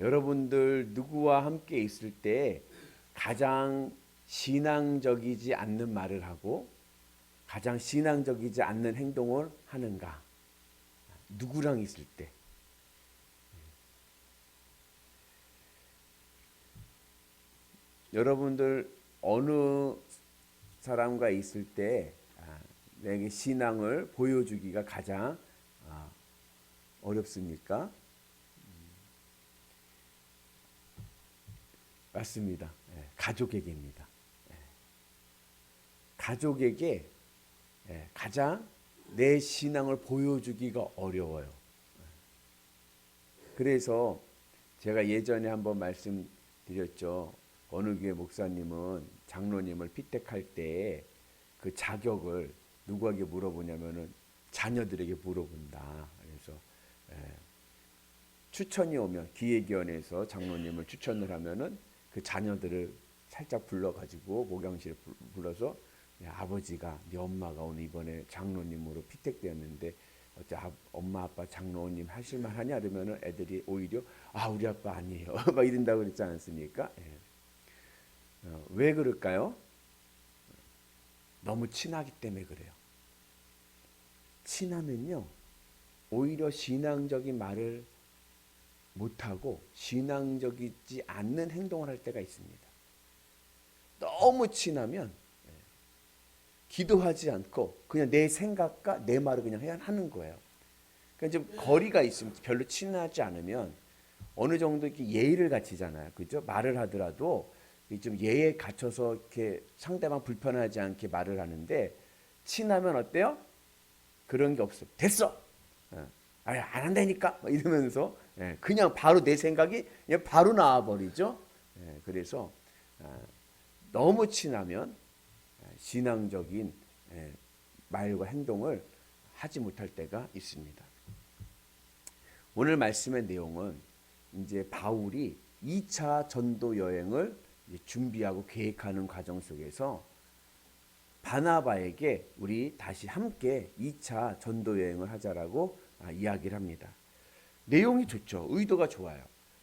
여러분들 누구와 함께 있을 때 가장 신앙적이지 않는 말을 하고 가장 신앙적이지 않는 행동을 하는가? 누구랑 있을 때? 여러분들 어느 사람과 있을 때 내게 신앙을 보여주기가 가장 어렵습니까? 맞습니다. 가족에게입니다. 가족에게 가장 내 신앙을 보여주기가 어려워요. 그래서 제가 예전에 한번 말씀드렸죠. 어느 교회 목사님은 장로님을 피택할 때 그 자격을 누구에게 물어보냐면은 자녀들에게 물어본다. 그래서 추천이 오면 기획위원회에서 장로님을 추천을 하면은 그 자녀들을 살짝 불러가지고 목양실에 불러서 아버지가 네 엄마가 오늘 이번에 장로님으로 피택되었는데 어째 엄마 아빠 장로님 하실만 하냐 그러면은 애들이 오히려 우리 아빠 아니에요 막 이런다고 그랬지 않습니까? 왜 그럴까요? 너무 친하기 때문에 그래요. 친하면요 오히려 신앙적인 말을 못하고 신앙적이지 않는 행동을 할 때가 있습니다. 너무 친하면 기도하지 않고 그냥 내 생각과 내 말을 그냥 하는 거예요. 그러니까 좀 거리가 있으면 별로 친하지 않으면 어느 정도 이렇게 예의를 갖추잖아요. 그죠? 말을 하더라도 좀 예의에 갖춰서 이렇게 상대방 불편하지 않게 말을 하는데 친하면 어때요? 그런 게 없어. 됐어. 안 한다니까 이러면서 그냥 바로 내 생각이 그냥 바로 나와버리죠. 그래서 너무 친하면 신앙적인 말과 행동을 하지 못할 때가 있습니다. 오늘 말씀의 내용은 이제 바울이 2차 전도 여행을 준비하고 계획하는 과정 속에서 바나바에게 우리 다시 함께 2차 전도 여행을 하자라고 이야기를 합니다. 내용이 좋죠. 의도가 좋아요.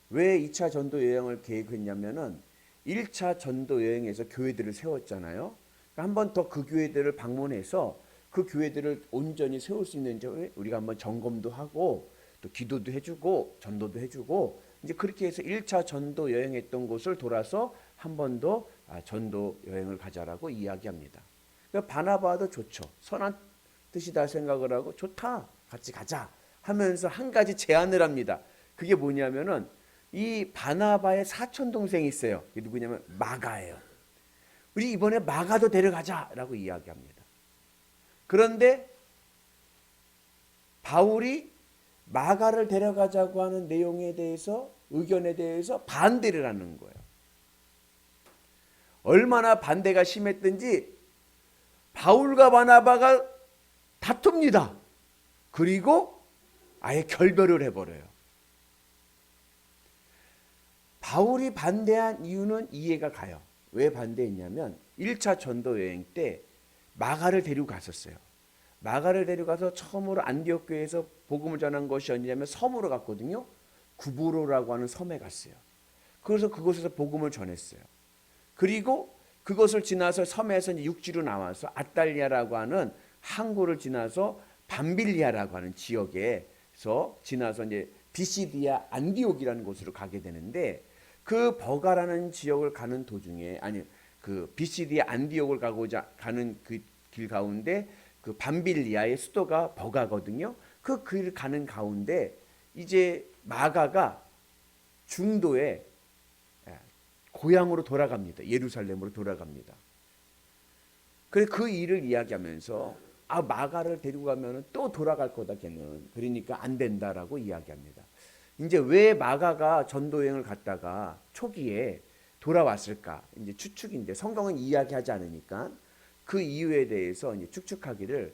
왜 2차 전도 여행을 계획했냐면은 1차 전도 여행에서 교회들을 세웠잖아요. 한 번 더 그 교회들을 방문해서 그 교회들을 온전히 세울 수 있는지 우리가 한번 점검도 하고 또 기도도 해주고 전도도 해주고 이제 그렇게 해서 1차 전도 여행했던 곳을 돌아서 한 번 더 전도 여행을 가자라고 이야기합니다. 그러니까 바나바도 좋죠. 선한 뜻이다 생각을 하고 좋다. 같이 가자 하면서 한 가지 제안을 합니다. 그게 뭐냐면은 이 바나바의 사촌 동생이 있어요. 그게 누구냐면 마가예요. 우리 이번에 마가도 데려가자라고 이야기합니다. 그런데 바울이 마가를 데려가자고 하는 내용에 대해서 의견에 대해서 반대를 하는 거예요. 얼마나 반대가 심했든지 바울과 바나바가 다툽니다. 그리고 아예 결별을 해버려요. 바울이 반대한 이유는 이해가 가요. 왜 반대했냐면 1차 전도 여행 때 마가를 데리고 갔었어요. 마가를 데려가서 처음으로 안디옥 교회에서 복음을 전한 것이 어디냐면 섬으로 갔거든요. 구브로라고 하는 섬에 갔어요. 그래서 그곳에서 복음을 전했어요. 그리고 그것을 지나서 섬에서 육지로 나와서 아탈리아라고 하는 항구를 지나서 밤빌리아라고 하는 지역에서 지나서 이제 비시디아 안디옥이라는 곳으로 가게 되는데 그 버가라는 지역을 가는 도중에 그 비시디아 안디옥을 가는 그 길 가운데 그 밤빌리아의 수도가 버가거든요. 그 길 가는 가운데 이제 마가가 중도에 고향으로 돌아갑니다. 예루살렘으로 돌아갑니다. 그래서 그 일을 이야기하면서 마가를 데리고 가면 또 돌아갈 거다 걔는. 그러니까 안 된다라고 이야기합니다. 이제 왜 마가가 전도여행을 갔다가 초기에 돌아왔을까? 이제 추측인데 성경은 이야기하지 않으니까 그 이유에 대해서 이제 추측하기를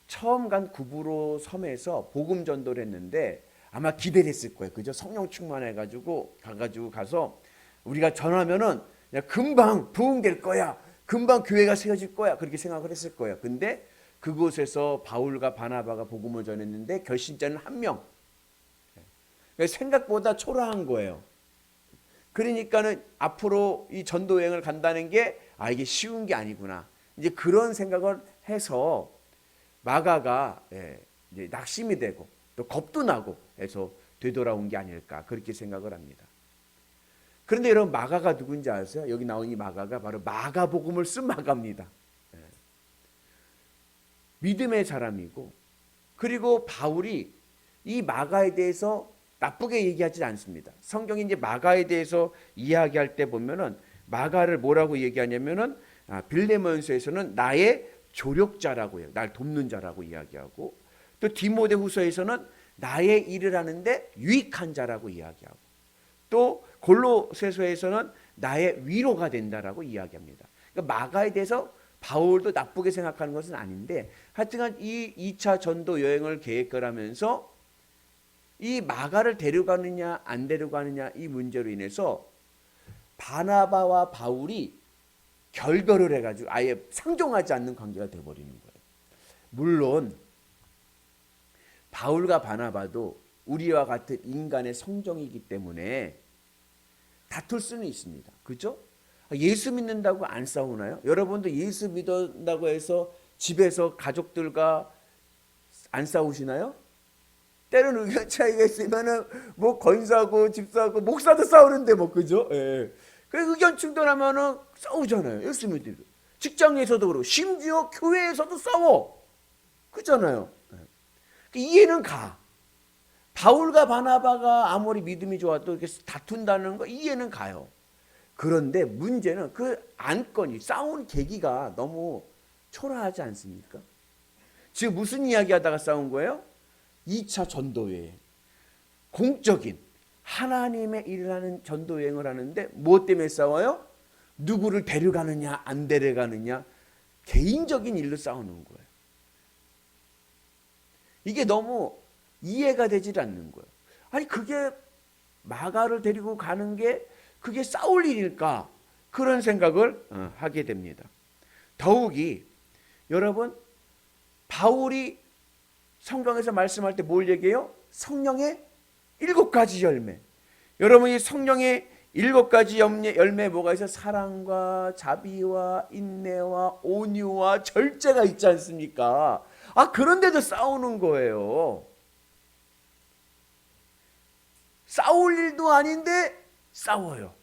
처음 간 구브로 섬에서 복음 전도를 했는데 아마 기대를 했을 거예요. 그죠? 성령 충만해가지고 가서 우리가 전하면은 금방 부흥될 거야. 금방 교회가 세워질 거야. 그렇게 생각을 했을 거예요. 근데 그곳에서 바울과 바나바가 복음을 전했는데 결신자는 한 명. 생각보다 초라한 거예요. 그러니까는 앞으로 이 전도 여행을 간다는 게 이게 쉬운 게 아니구나. 이제 그런 생각을 해서 마가가 이제 낙심이 되고 또 겁도 나고 해서 되돌아온 게 아닐까 그렇게 생각을 합니다. 그런데 여러분 마가가 누군지 아세요? 여기 나온 이 마가가 바로 마가복음을 쓴 마가입니다. 믿음의 사람이고 그리고 바울이 이 마가에 대해서 나쁘게 얘기하지 않습니다. 성경이 이제 마가에 대해서 이야기할 때 보면은 마가를 뭐라고 얘기하냐면은 빌레몬서에서는 나의 조력자라고 해요. 날 돕는 자라고 이야기하고 또 디모데후서에서는 나의 일을 하는데 유익한 자라고 이야기하고 또 골로새서에서는 나의 위로가 된다라고 이야기합니다. 그러니까 마가에 대해서 바울도 나쁘게 생각하는 것은 아닌데 하여튼간 이 2차 전도 여행을 계획을 하면서 이 마가를 데려가느냐 안 데려가느냐 이 문제로 인해서 바나바와 바울이 결별을 해가지고 아예 상종하지 않는 관계가 되어버리는 거예요. 물론 바울과 바나바도 우리와 같은 인간의 성정이기 때문에 다툴 수는 있습니다. 그죠? 예수 믿는다고 안 싸우나요? 여러분도 예수 믿는다고 해서 집에서 가족들과 안 싸우시나요? 때로는 의견 차이가 있으면은 뭐 권사고 집사고 목사도 싸우는데 뭐 그죠? 예. 그 의견 충돌하면은 싸우잖아요. 예수 믿는 직장에서도 그러고 심지어 교회에서도 싸워. 그렇잖아요. 예. 이해는 가. 바울과 바나바가 아무리 믿음이 좋아도 이렇게 다툰다는 거 이해는 가요. 그런데 문제는 그 안건이 싸운 계기가 너무 초라하지 않습니까? 지금 무슨 이야기 하다가 싸운 거예요? 2차 전도여행. 공적인 하나님의 일을 하는 전도여행을 하는데 무엇 때문에 싸워요? 누구를 데려가느냐 안 데려가느냐 개인적인 일로 싸우는 거예요. 이게 너무 이해가 되질 않는 거예요. 아니 그게 마가를 데리고 가는 게 그게 싸울 일일까? 그런 생각을 하게 됩니다. 더욱이 여러분 바울이 성경에서 말씀할 때 뭘 얘기해요? 성령의 7가지 열매. 여러분이 성령의 7가지 열매 뭐가 있어요? 사랑과 자비와 인내와 온유와 절제가 있지 않습니까? 그런데도 싸우는 거예요. 싸울 일도 아닌데 싸워요.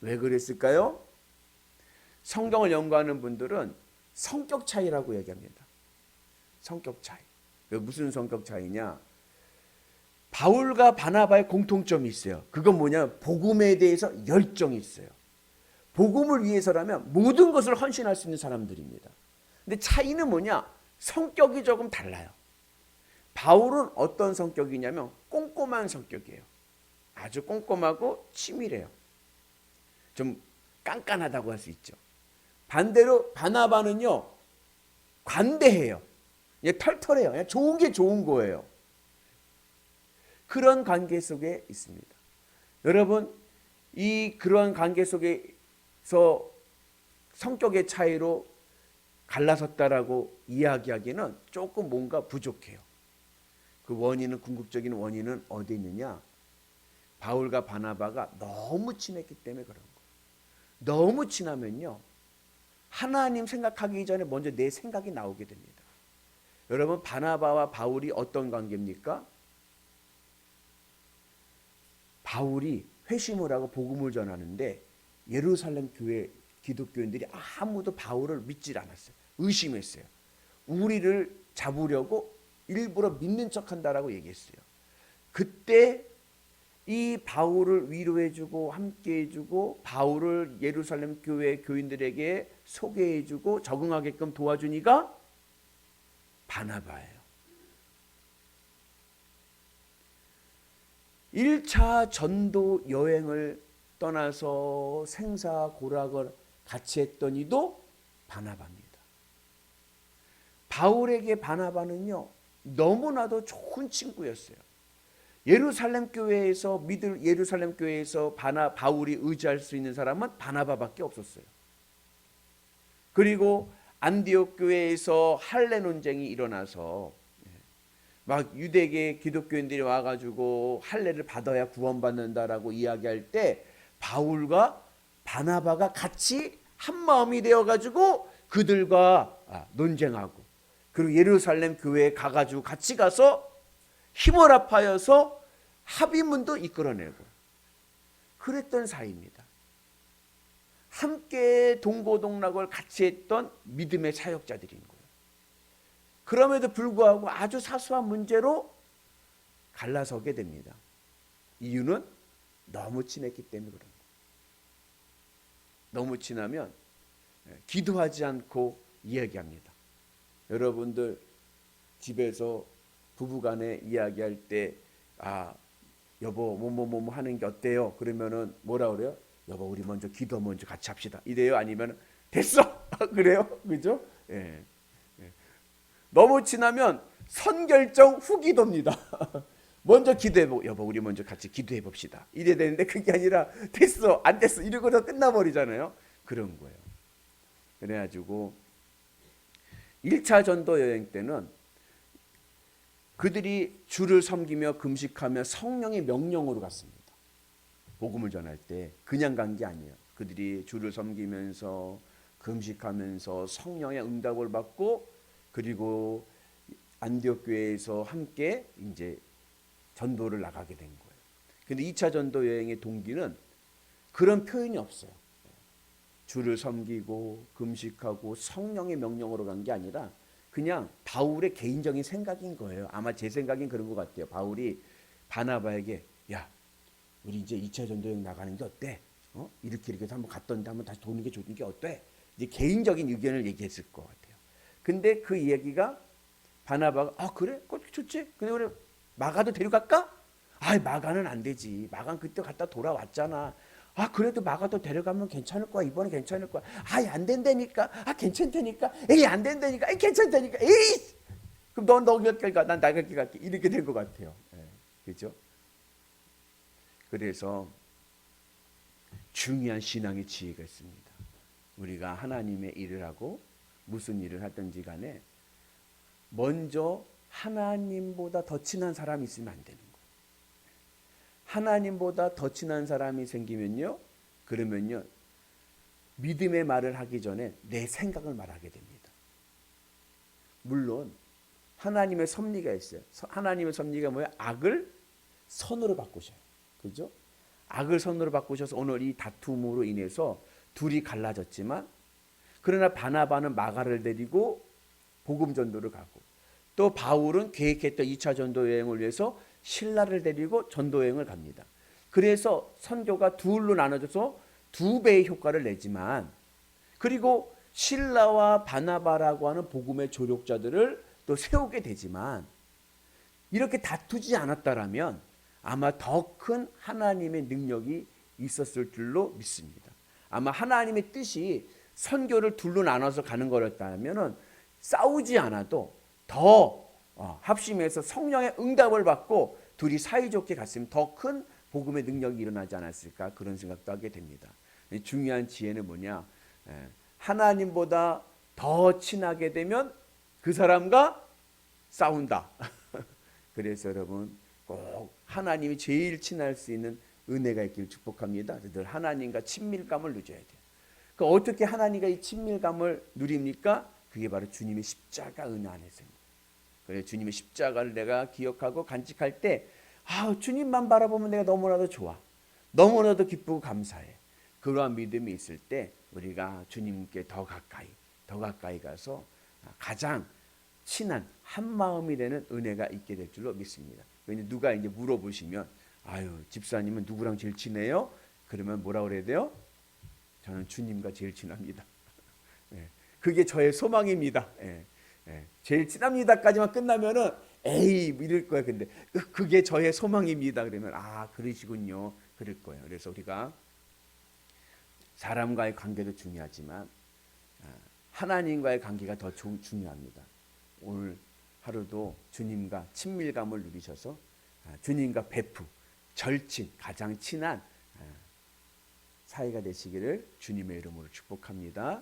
왜 그랬을까요? 성경을 연구하는 분들은 성격 차이라고 얘기합니다. 성격 차이. 무슨 성격 차이냐? 바울과 바나바의 공통점이 있어요. 그건 뭐냐? 복음에 대해서 열정이 있어요. 복음을 위해서라면 모든 것을 헌신할 수 있는 사람들입니다. 근데 차이는 뭐냐? 성격이 조금 달라요. 바울은 어떤 성격이냐면 꼼꼼한 성격이에요. 아주 꼼꼼하고 치밀해요. 좀 깐깐하다고 할 수 있죠. 반대로 바나바는요 관대해요. 털털해요. 그냥 좋은 게 좋은 거예요. 그런 관계 속에 있습니다. 여러분 그런 관계 속에서 성격의 차이로 갈라섰다라고 이야기하기는 조금 뭔가 부족해요. 그 원인은 궁극적인 원인은 어디 있느냐? 바울과 바나바가 너무 친했기 때문에 그런 거예요. 너무 친하면요 하나님 생각하기 전에 먼저 내 생각이 나오게 됩니다. 여러분 바나바와 바울이 어떤 관계입니까? 바울이 회심을 하고 복음을 전하는데 예루살렘 교회 기독교인들이 아무도 바울을 믿질 않았어요. 의심했어요. 우리를 잡으려고 일부러 믿는 척한다라고 얘기했어요. 그때 이 바울을 위로해주고 함께해주고 바울을 예루살렘 교회 교인들에게 소개해주고 적응하게끔 도와주니가 바나바예요. 1차 전도 여행을 떠나서 생사고락을 같이 했던 이도 바나바입니다. 바울에게 바나바는요 너무나도 좋은 친구였어요. 예루살렘 교회에서 바울이 의지할 수 있는 사람은 바나바밖에 없었어요. 그리고 안디옥 교회에서 할례 논쟁이 일어나서 막 유대계 기독교인들이 와가지고 할례를 받아야 구원받는다라고 이야기할 때 바울과 바나바가 같이 한 마음이 되어가지고 그들과 논쟁하고, 그리고 예루살렘 교회에 가가지고 같이 가서 힘을 합하여서 합의문도 이끌어내고 그랬던 사이입니다. 함께 동고동락을 같이 했던 믿음의 사역자들인 거예요. 그럼에도 불구하고 아주 사소한 문제로 갈라서게 됩니다. 이유는 너무 친했기 때문에 그런 거예요. 너무 친하면 기도하지 않고 이야기합니다. 여러분들 집에서 부부간에 이야기할 때 여보 뭐뭐뭐 하는 게 어때요? 그러면은 뭐라 그래요? 여보 우리 먼저 기도 먼저 같이 합시다 이래요? 아니면 됐어 그래요? 그죠? 예. 너무 친하면 선결정 후기도입니다. 먼저 기도해보고 여보 우리 먼저 같이 기도해 봅시다 이래야 되는데 그게 아니라 됐어 안 됐어 이러고서 끝나버리잖아요. 그런 거예요. 그래가지고 1차 전도 여행 때는 그들이 주를 섬기며 금식하며 성령의 명령으로 갔습니다. 복음을 전할 때 그냥 간 게 아니에요. 그들이 주를 섬기면서 금식하면서 성령의 응답을 받고, 그리고 안디옥 교회에서 함께 이제 전도를 나가게 된 거예요. 근데 2차 전도 여행의 동기는 그런 표현이 없어요. 주를 섬기고 금식하고 성령의 명령으로 간 게 아니라 그냥 바울의 개인적인 생각인 거예요. 아마 제 생각인 그런 것 같아요. 바울이 바나바에게 야 우리 이제 2차 전도여행 나가는 게 어때? 이렇게 해서 한번 갔던데 한번 다시 도는 게 좋은 게 어때? 이제 개인적인 의견을 얘기했을 것 같아요. 근데 그 이야기가 바나바가 그래? 그거 좋지? 근데 우리 마가도 데려갈까? 마가는 안 되지. 마가는 그때 갔다 돌아왔잖아. 그래도 마가도 데려가면 괜찮을 거야. 이번에 괜찮을 거야. 안 된다니까. 괜찮다니까. 에이 안 된다니까. 에이 괜찮다니까. 에이 그럼 너 몇 개 가? 난 나 몇 개 갈게. 이렇게 된 것 같아요. 그렇죠? 그래서 중요한 신앙의 지혜가 있습니다. 우리가 하나님의 일을 하고 무슨 일을 하든지 간에 먼저 하나님보다 더 친한 사람이 있으면 안 되는 거예요. 하나님보다 더 친한 사람이 생기면요, 그러면요 믿음의 말을 하기 전에 내 생각을 말하게 됩니다. 물론 하나님의 섭리가 있어요. 하나님의 섭리가 뭐예요? 악을 선으로 바꾸셔요. 그죠? 악을 선으로 바꾸셔서 오늘 이 다툼으로 인해서 둘이 갈라졌지만, 그러나 바나바는 마가를 데리고 복음 전도를 가고, 또 바울은 계획했던 2차 전도 여행을 위해서 실라를 데리고 전도 여행을 갑니다. 그래서 선교가 둘로 나눠져서 2배의 효과를 내지만, 그리고 실라와 바나바라고 하는 복음의 조력자들을 또 세우게 되지만, 이렇게 다투지 않았다라면 아마 더 큰 하나님의 능력이 있었을 줄로 믿습니다. 아마 하나님의 뜻이 선교를 둘로 나눠서 가는 거였다면 싸우지 않아도 더 합심해서 성령의 응답을 받고 둘이 사이좋게 갔으면 더 큰 복음의 능력이 일어나지 않았을까, 그런 생각도 하게 됩니다. 중요한 지혜는 뭐냐? 하나님보다 더 친하게 되면 그 사람과 싸운다. 그래서 여러분 꼭 하나님이 제일 친할 수 있는 은혜가 있기를 축복합니다. 늘 하나님과 친밀감을 누려야 돼요. 그 어떻게 하나님과 이 친밀감을 누립니까? 그게 바로 주님의 십자가 은혜 안에서입니다. 그래서 주님의 십자가를 내가 기억하고 간직할 때 주님만 바라보면 내가 너무나도 좋아. 너무나도 기쁘고 감사해. 그러한 믿음이 있을 때 우리가 주님께 더 가까이 가서 가장 친한 한 마음이 되는 은혜가 있게 될 줄로 믿습니다. 누가 이제 물어보시면 집사님은 누구랑 제일 친해요? 그러면 뭐라 그래야 돼요? 저는 주님과 제일 친합니다. 그게 저의 소망입니다. 제일 친합니다까지만 끝나면은 이럴 거야. 근데 그게 저의 소망입니다. 그러면 그러시군요. 그럴 거예요. 그래서 우리가 사람과의 관계도 중요하지만 하나님과의 관계가 더 중요합니다. 오늘 하루도 주님과 친밀감을 누리셔서 주님과 베프, 절친, 가장 친한 사이가 되시기를 주님의 이름으로 축복합니다.